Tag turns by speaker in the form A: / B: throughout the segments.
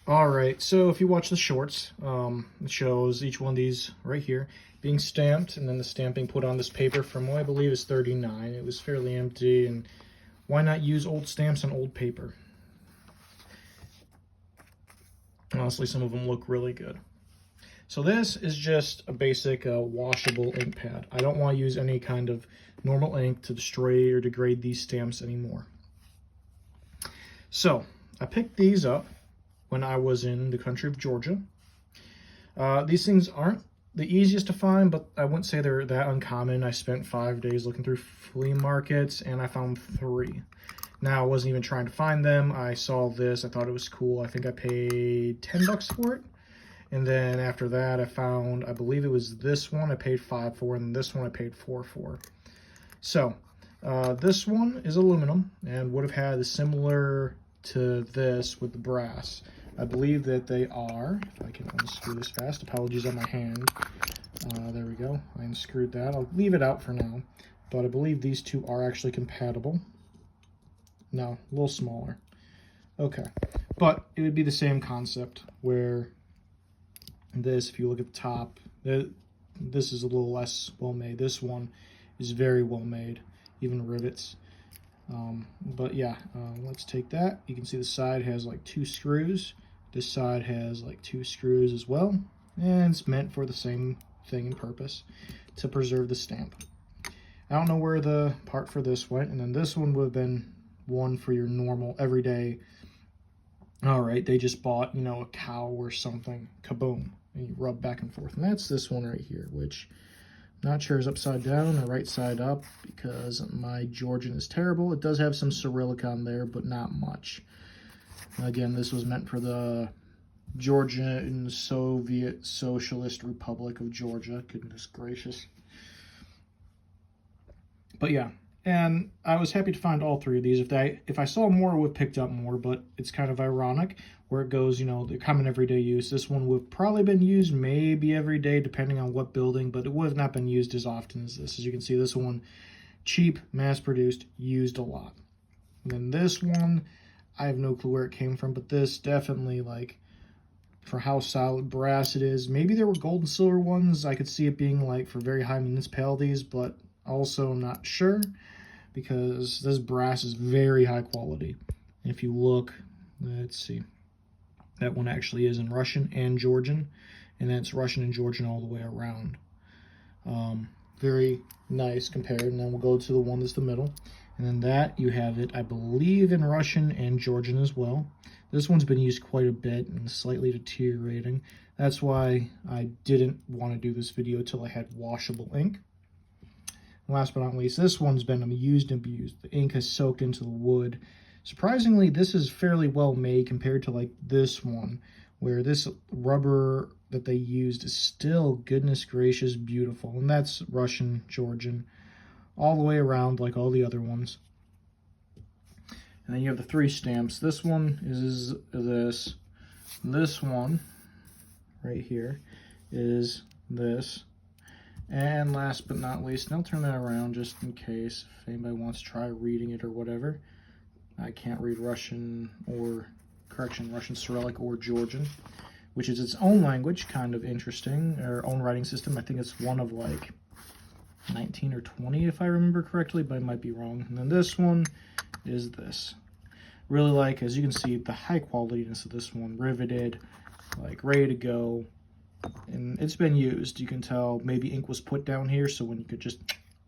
A: All right, so if you watch the shorts, it shows each one of these right here being stamped, and then the stamping put on this paper from what I believe is 39. It was fairly empty, and why not use old stamps on old paper? Honestly, some of them look really good. So this is just a basic washable ink pad. I don't want to use any kind of normal ink to destroy or degrade these stamps anymore. So I picked these up when I was in the country of Georgia. These things aren't the easiest to find, but I wouldn't say they're that uncommon. I spent 5 days looking through flea markets, and I found 3. Now, I wasn't even trying to find them. I saw this. I thought it was cool. I think I paid 10 bucks for it. And then after that, I found, I believe it was this one I paid 5 for, and this one I paid 4 for. So, this one is aluminum, and would have had a similar to this with the brass. I believe that they are, if I can unscrew this fast, apologies on my hand. There we go, I unscrewed that. I'll leave it out for now, but I believe these two are actually compatible. No, a little smaller. Okay, but it would be the same concept where this, if you look at the top, this is a little less well made. This one is very well made, even rivets. But yeah, let's take that. You can see the side has like 2 screws. This side has like 2 screws as well, and it's meant for the same thing and purpose, to preserve the stamp. I don't know where the part for this went, and then this one would have been one for your normal everyday. All right, they just bought, you know, a cow or something, kaboom, and you rub back and forth. And that's this one right here, which I'm not sure is upside down or right side up, because my Georgian is terrible. It does have some Cyrillic on there, but not much. Again, this was meant for the Georgian Soviet Socialist Republic of Georgia. Goodness gracious. But yeah, and I was happy to find all 3 of these. If I saw more, I would have picked up more, but it's kind of ironic where it goes, you know, the common everyday use. This one would have probably been used maybe every day, depending on what building, but it would have not been used as often as this. As you can see, this one, cheap, mass-produced, used a lot. And then this one, I have no clue where it came from, but this definitely, like, for how solid brass it is. Maybe there were gold and silver ones. I could see it being, like, for very high municipalities, but also I'm not sure, because this brass is very high quality. And if you look, let's see, that one actually is in Russian and Georgian, and then it's Russian and Georgian all the way around. Very nice compared. And then we'll go to the one that's the middle, and then that you have it, I believe, in Russian and Georgian as well. This one's been used quite a bit and slightly deteriorating. That's why I didn't want to do this video till I had washable ink. And last but not least, this one's been used and abused. The ink has soaked into the wood. Surprisingly, this is fairly well made compared to like this one, where this rubber that they used is still, goodness gracious, beautiful. And that's Russian, Georgian, all the way around like all the other ones. And then you have the 3 stamps. This one is this. This one right here is this. And last but not least, and I'll turn that around just in case if anybody wants to try reading it or whatever. I can't read Russian or, correction, Russian Cyrillic or Georgian, which is its own language, kind of interesting, or own writing system. I think it's one of like 19 or 20 if I remember correctly, but I might be wrong. And then this one is this. Really like, as you can see, the high qualityness of this one, riveted, like ready to go. And it's been used. You can tell maybe ink was put down here, so when you could just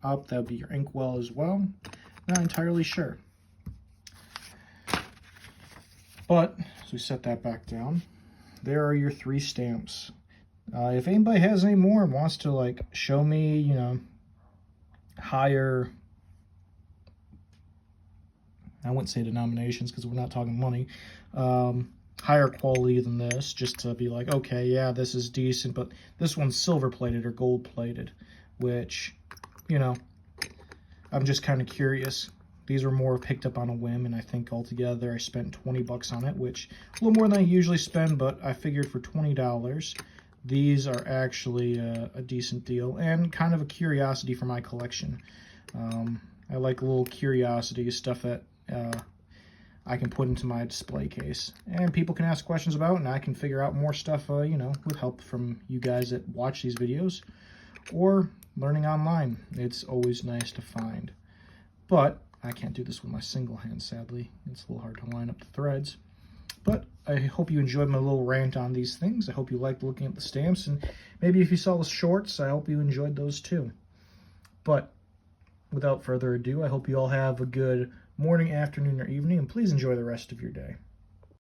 A: up, that would be your ink well as well. Not entirely sure. But as we set that back down, there are your 3 stamps. If anybody has any more and wants to like show me, you know, higher, I wouldn't say denominations because we're not talking money, higher quality than this, just to be like, okay, yeah, this is decent, but this one's silver plated or gold plated, which, you know, I'm just kind of curious. These were more picked up on a whim, and I think altogether I spent 20 bucks on it, which a little more than I usually spend, but I figured for $20, these are actually a decent deal and kind of a curiosity for my collection. I like little curiosity stuff that I can put into my display case. And people can ask questions about, and I can figure out more stuff, you know, with help from you guys that watch these videos, or learning online. It's always nice to find. But I can't do this with my single hand, sadly. It's a little hard to line up the threads. But I hope you enjoyed my little rant on these things. I hope you liked looking at the stamps, and maybe if you saw the shorts, I hope you enjoyed those too. But without further ado, I hope you all have a good morning, afternoon, or evening, and please enjoy the rest of your day.